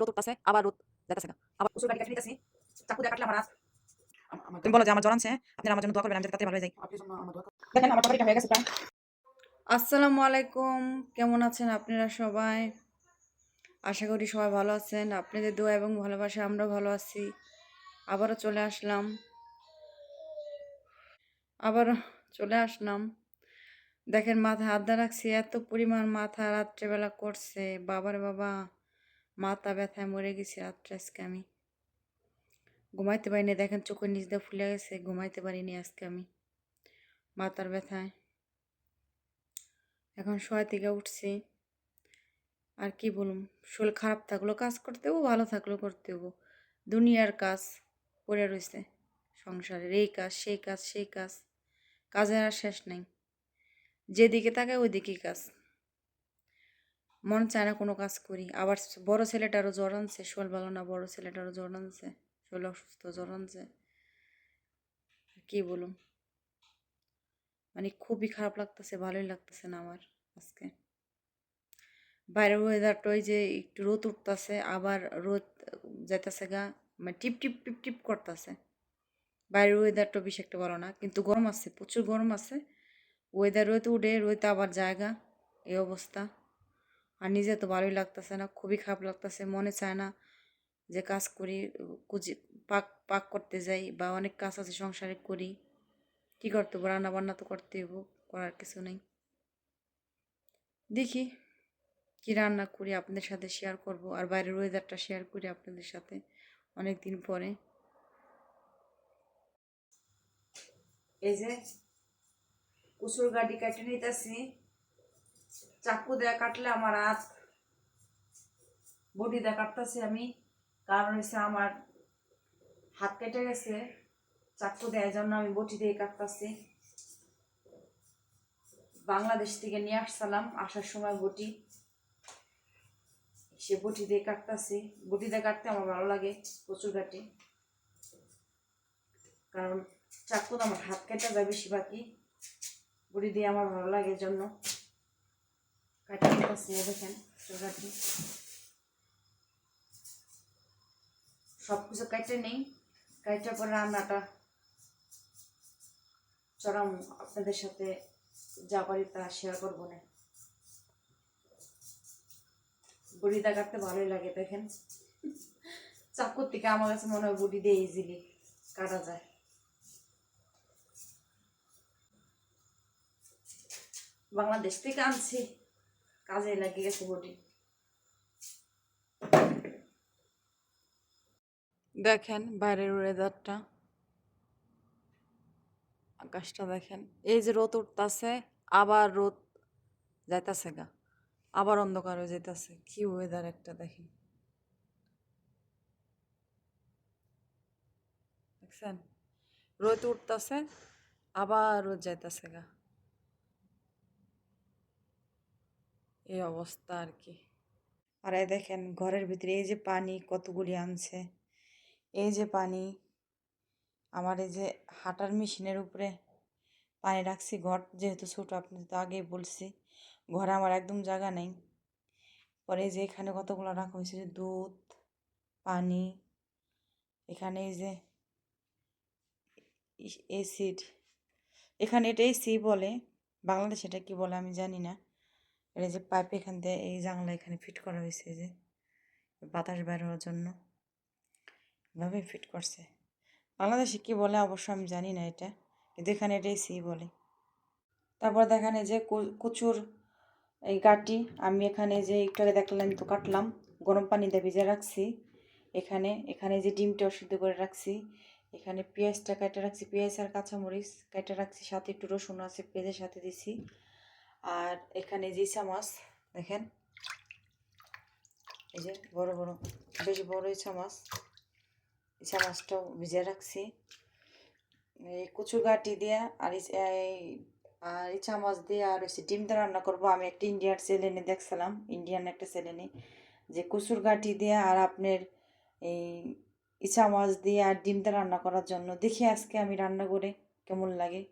রোদ উঠতেছে আবার রোদ যাইতেছে না আবার কুসুর গাড়ি কাটে নিতেছি চাকু দিয়ে কাটলে আমার হাত তুমি বলো যে আমার জ্বর আনছে আপনারা আমার জন্য দোয়া করবেন আমি যাতে তাড়াতাড়ি ভালো হয়ে যাই দেখেন আমার তরকারিটা হয়ে গেছে প্রায়। আসসালামু আলাইকুম। কেমন আছেন আপনারা সবাই? আশা করি সবাই ভালো আছেন। আপনাদের দোয়া এবং ভালোবাসা আমরা ভালো আছি। আবারও চলে আসলাম আবারও চলে আসলাম দেখেন মাথায় হাত দিয়ে রাখছি, এত পরিমাণ মাথা রাত্রেবেলা করছে, বাবার বাবা মাথা ব্যথায় মরে গেছি রাত্রে। আজকে আমি ঘুমাইতে পারিনি, দেখেন চোখের নিচ দিয়ে ফুলে গেছে, ঘুমাইতে পারিনি আজকে আমি মাথার ব্যথায়। এখন শোয়া থেকে উঠছি, আর কি বলুম, শরীর খারাপ থাকলেও কাজ করতে হবো, ভালো থাকলেও করতে হবো। দুনিয়ার কাজ পড়ে রয়েছে, সংসারের এই কাজ সেই কাজ সেই কাজ, কাজের আর শেষ নেই। যেদিকে তাকায় ওইদিকেই কাজ, মন চায় না কোনো কাজ করি। আবার বড় ছেলেটারও জ্বর আনছে, শরীর ভালো না, বড় ছেলেটারও জ্বর আনছে, শরীর অসুস্থ, জ্বর আনছে। কি বলুম, মানে খুবই খারাপ লাগতেছে, ভালোই লাগতেছে না আমার আজকে। বাইরের ওয়েদারটা ওই যে একটু রোদ উঠতেছে, আবার রোদ যাইতেছে গা, মানে টিপ টিপ টিপ টিপ করতেছে। বাইরের ওয়েদারটা বেশি একটা ভালো না, কিন্তু গরম আছে, প্রচুর গরম আছে। ওয়েদার রোদ উঠে রোদ আবার জায়গা, এই অবস্থা। আর নিজে তো ভালোই লাগতেছে না, খুবই খারাপ লাগতেছে, মনে চায় না যে কাজ করি, কুচি পাক পাক করতে যাই, বা অনেক কাজ আছে সংসারে করি। কী করতে হবো, রান্না বান্না তো করতে হবো, করার কিছু নেই। দেখি কি রান্না করি, আপনাদের সাথে শেয়ার করব, আর বাইরের ওয়েদারটা শেয়ার করি আপনাদের সাথে অনেক দিন পরে। এই যে কুসুর গাড়ি কাটে নিতেছি, চাকু দেয়া কাটলে আমার হাত, বডি দেয়া কাটতেছি আমি, কারণ হচ্ছে আমার হাত কেটে গেছে চাকু দেওয়ার জন্য, আমি বটি দিয়ে কাটতেছি। বাংলাদেশ থেকে নিয়ে আসছিলাম, আসার সময় বটি, সে বটি দিয়ে কাটতেছি। বটি দিয়ে কাটতে আমার ভালো লাগে, প্রচুর কাটি, কারণ চাকু তো আমার হাত কেটে যায় বেশিরভাগই, বটি দিয়ে আমার ভালো লাগে জন্য কাটা কাটতেছি। দেখেন কাটি, সব কিছু কাটে নেই, কাটার পরে রান্নাটা চড়াম আপনাদের সাথে, যা পারি তা শেয়ার করবো না। বড়িটা কাটতে ভালোই লাগে, দেখেন চাকুর থেকে আমার কাছে মনে হয় বড়ি দিয়ে ইজিলি কাটা যায়। বাংলাদেশ থেকে আনছি, কাজে লাগিয়ে গেছে বডি। দেখেন বাইরের ওয়েদারটা, আকাশটা দেখেন, এই যে রোদ উঠতেছে, আবার রোদ যাইতাছে গা, আবার অন্ধকার হয়ে যাইতাছে, কি ওয়েদার একটা দেখেন, দেখছেন, রোদ উঠতেছে আবার রোদ যাইতাছে গা, এই অবস্থা আর কি। আর এই দেখেন ঘরের ভিতরে এই যে পানি কতগুলি আনছে, এই যে পানি, আমার এই যে হাঁটার মেশিনের উপরে পানি রাখছি, ঘর যেহেতু ছোটো, আপনাদের তো আগেই বলছি, ঘরে আমার একদম জায়গা নেই। পরে এই যে এখানে কতগুলো রাখা হয়েছে, যে দুধ, পানি, এখানে এই যে এসিড, এখানে এটা এসি বলে, বাংলাদেশে এটা কি বলে আমি জানি না। এটা যে পাইপ এখান থেকে এই জানলা এখানে ফিট করা হয়েছে, যে বাতাস বের হওয়ার জন্য এভাবে ফিট করছে। বাংলাদেশে কি বলে অবশ্য আমি জানি না এটা, কিন্তু এখানে এটা এসি বলে। তারপর দেখেন এই যে কচুর এই গাটি, আমি এখানে যে একটু আগে দেখলেন তো কাটলাম, গরম পানি দিয়ে ভিজে রাখছি। এখানে এখানে যে ডিমটা সিদ্ধ করে রাখছি, এখানে পেঁয়াজটা কেটে রাখছি, পেঁয়াজ আর কাঁচামরিচ কেটে রাখছি, সাথে একটু রসুন আছে পেঁয়াজের সাথে দিছি। আর এখানে যে চামচ দেখেন, এই যে বড় বড়, বেশ বড় এই চামচ, এই চামচটাও ভিজে রাখছি এই কচুর গাটি দিয়ে। আর এই চামচ দিয়ে আর হচ্ছে ডিম দিয়ে রান্না করবো। আমি একটা ইন্ডিয়ান চ্যানেলে দেখছিলাম, ইন্ডিয়ান একটা চ্যানেলে, যে কচুর গাটি দিয়ে আর আপনার এই চামচ দিয়ে আর ডিম দিয়ে রান্না করার জন্য। দেখি আজকে আমি রান্না করে কেমন লাগে,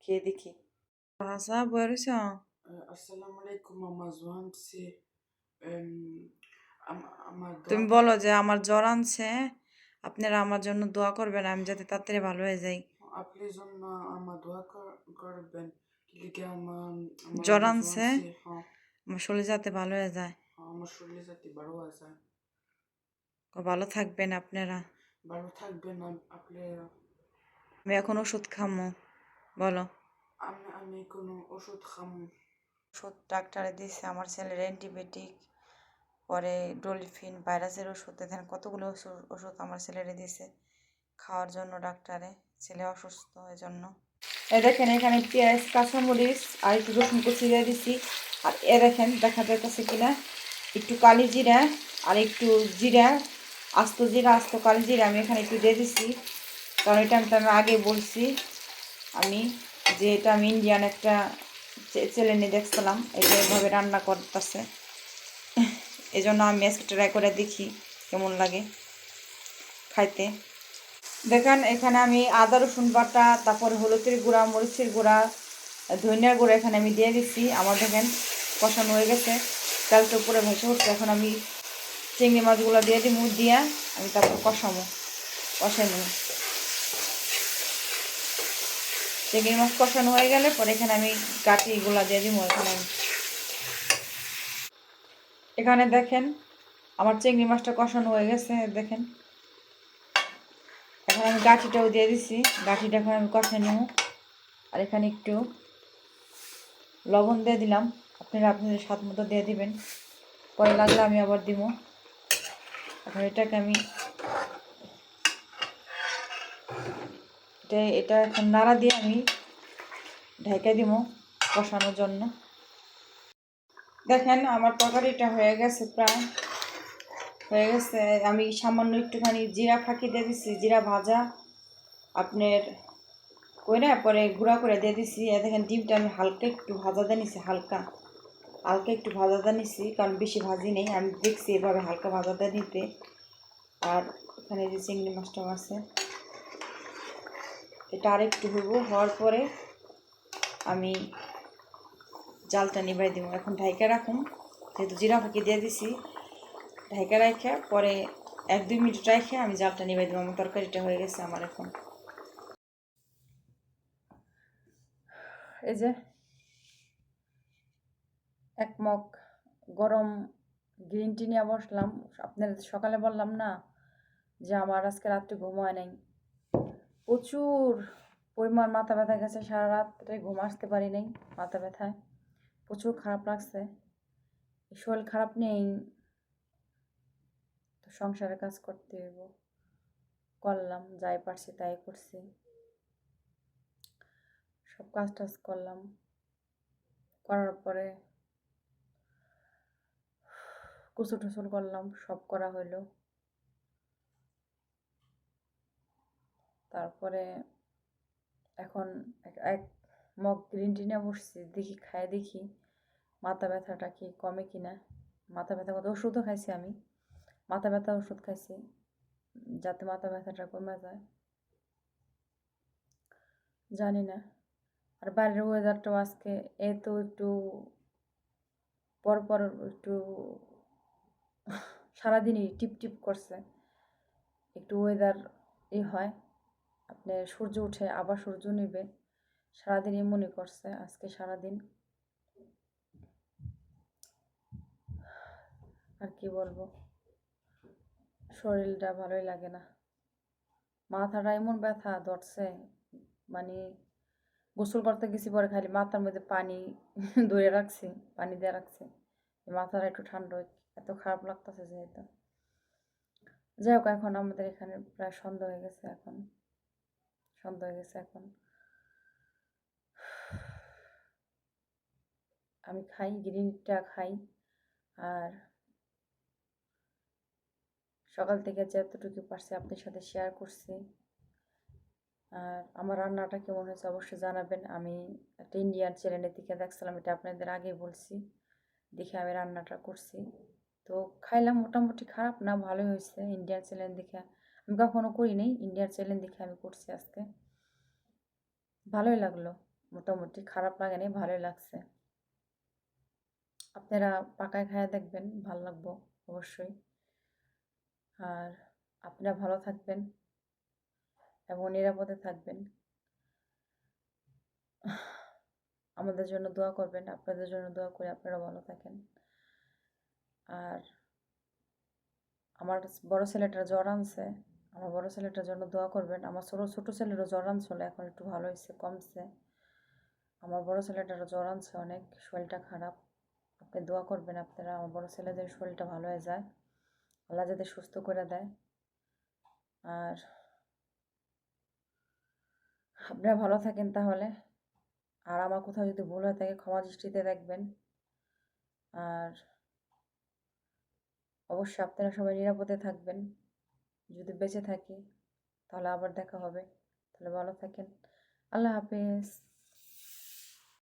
খেয়ে দেখি। ভাষা বলেছ। Assalamu alaikum, Mama Zwansi. Ähm, তুমি বলো যে আমার জ্বর আনছে, আপনারা আমার জন্য দোয়া করবেন আমি যাতে তাড়াতাড়ি ভালো হয়ে যাই। আপনি জন্য আমার দোয়া করবেন লিগে আমার জ্বর যে আনছে, জোয়ানছে হ্যাঁ আমার শরীর যাতে ভালো হয়ে যায়। আমার শরীরে যাতে ভালো আছে ভালো থাকবেন আপনারা। ভালো থাকবেন আপনি আমি এখন ওষুধ খামো। বলো। আমি কোনো ওষুধ খামু ওষুধ ডাক্তারে দিয়েছে আমার ছেলের অ্যান্টিবায়োটিক, পরে ডোলিফিন ভাইরাসের ওষুধ, দেখেন কতগুলো ওষুধ আমার ছেলেরে দিয়েছে খাওয়ার জন্য ডাক্তারে, ছেলে অসুস্থ এই জন্য। দেখেন এখানে পেঁয়াজ কাঁচামরিচ আর একটু রসুন কুচি দিয়ে দিচ্ছি। আর দেখেন দেখা যাইতেছে কিনা একটু কালি জিরা আর একটু জিরা, আস্ত জিরা আস্ত কালি জিরা আমি এখানে একটু দিয়ে দিচ্ছি। কারণ এটা আমি আগে বলছি আমি যে এটা আমি ইন্ডিয়ান একটা চ্যানেলে দেখছিলাম, এটা এভাবে রান্না করতেছে, এই জন্য আমি আজকে ট্রাই করে দেখি কেমন লাগে খাইতে। দেখেন এখানে আমি আদা রসুন বাটা, তারপরে হলুদের গুঁড়া, মরিচের গুঁড়া, ধনিয়ার গুঁড়া এখানে আমি দিয়ে দিচ্ছি। আমার দেখেন কষানো হয়ে গেছে, তেলটা উপরে ভেসে উঠছে। এখন আমি চিংড়ি মাছগুলো দিয়ে দিব, দিয়ে আমি তারপর কষাই নেব। চিংড়ি মাছ কষানো হয়ে গেলে পরে এখানে আমি গাঁটিগুলো দিয়ে দিব। এখানে দেখেন আমার চিংড়ি মাছটা কষানো হয়ে গেছে, দেখেন এখন আমি গাঁটিটাও দিয়ে দিছি। গাঁটিটা এখন আমি কষাই নেব। আর এখানে একটু লবণ দিয়ে দিলাম, আপনারা আপনাদের স্বাদ মতো দিয়ে দিবেন, পরে লাগলে আমি আবার দিব। এখন এটাকে আমি এটা এখন নাড়া দিয়ে আমি ঢেকে দিব কষানোর জন্য। দেখেন আমার তরকারিটা হয়ে গেছে, প্রায় হয়ে গেছে। আমি সামান্য একটুখানি জিরা ফাঁকি দিয়ে দিচ্ছি, জিরা ভাজা আপনার কইরা পরে গুঁড়া করে দিয়ে দিচ্ছি। দেখেন ডিমটা আমি হালকা একটু ভাজা দিয়ে নিছি, হালকা একটু ভাজা দিয়ে নিছি, কারণ বেশি ভাজি নেই, আমি দেখছি এভাবে হালকা ভাজা দিয়ে নিতে। আর এখানে যে চিংড়ি মাছটাও আছে, এটা আরেকটু হওয়ার পরে আমি জালটা নিভাই দিব। এখন ঢাইকা রাখুন, যেহেতু জিরা ফাঁকি দিয়ে দিছি, ঢাইকা রাখে পরে 1-2 মিনিট রেখে আমি জালটা নিভাই দিব। আমার তরকারিটা হয়ে গেছে আমার এখন। এই যে 1 মগ গরম গ্রিন টি নিয়ে বসলাম। আপনাদের সকালে বললাম না যে আমার আজকে রাত্রে ঘুম হয় নাই, প্রচুর পরিমাণ মাথা ব্যথা গেছে, সারা রাত্রে ঘুম আসতে পারি নাই মাথা ব্যথায়, প্রচুর খারাপ লাগছে। শরীর খারাপ নেই তো সংসারে কাজ করতে হইব, করলাম যাই পারছি তাই করছি, সব কাজ টাজ করলাম। করার পরে গোসল টোসল করলাম, সব করা হইলো। তারপরে এখন এক মগ গ্রিন টি নিয়ে বসছি, দেখি খাই দেখি মাথা ব্যথাটা কি কমে কিনা। মাথা ব্যথা কথা ওষুধও খাইছি আমি, মাথা ব্যথা ওষুধ খাইছি যাতে মাথা ব্যথাটা কমে যায়, জানি না। আর বাইরের ওয়েদারটাও আজকে তো একটু পর একটু সারাদিনই টিপ টিপ করছে, একটু ওয়েদার হয়, আপনার সূর্য উঠে আবার সূর্য নেবে, সারাদিন এমনই করছে আজকে সারাদিন। আর কি বলবো, শরীরটা ভালোই লাগে না, মাথাটা এমন ব্যথা ধরছে, মানে গোসল করতে গেছি পরে খালি মাথার মধ্যে পানি ধরে রাখছি, পানি দিয়ে রাখছি, মাথাটা একটু ঠান্ডা এত খারাপ লাগতেছে যেহেতু। যাই হোক এখন আমাদের এখানে প্রায় সন্ধ্যা হয়ে গেছে, এখন আমি খাই, গ্রিনটা খাই। আর সকাল থেকে যতটুকু পারছি আপনার সাথে শেয়ার করছি। আর আমার রান্নাটা কেমন হয়েছে অবশ্যই জানাবেন। আমি একটা ইন্ডিয়ান চ্যানেলের দিকে দেখছিলাম, এটা আপনাদের আগেই বলছি, দেখে আমি রান্নাটা করছি। তো খাইলাম, মোটামুটি খারাপ না, ভালোই হয়েছে। ইন্ডিয়ান চ্যানেল দেখে আমি কখনো করি নাই, ইন্ডিয়ান চ্যানেল দেখে আমি করছি আজকে, ভালোই লাগলো, মোটামুটি খারাপ লাগে নাই, ভালোই লাগছে। আপনারা পাকায় খায়া দেখবেন, ভালো লাগবো। অবশ্যই। আর আপনারা ভালো থাকবেন এবং নিরাপদে থাকবেন। আমাদের জন্য দোয়া করবেন, আপনাদের জন্য দোয়া করি আপনারা ভালো থাকেন। আর আমার বড় ছেলেটার জ্বর আনছে, আমার বড় ছেলেটার জন্য দোয়া করবেন। আমার ছোট ছেলেরও জ্বর আনছিল, এখন একটু ভালো হয়েছে, কমছে। আমার বড় ছেলেটারও জ্বর আনছে অনেক, শরীরটা খারাপ। আপনি দোয়া করবেন আপনারা আমার বড় ছেলেদের শরীরটা ভালো হয়ে যায়, আল্লাহ যাতে সুস্থ করে দেয়। আর আপনারা ভালো থাকেন তাহলে। আর আমার কোথাও যদি ভুল হয়ে থাকে ক্ষমা দৃষ্টিতে দেখবেন। আর অবশ্যই আপনারা সবাই নিরাপদে থাকবেন। যদি বেঁচে থাকি তাহলে আবার দেখা হবে। তাহলে ভালো থাকেন। আল্লাহ হাফেজ।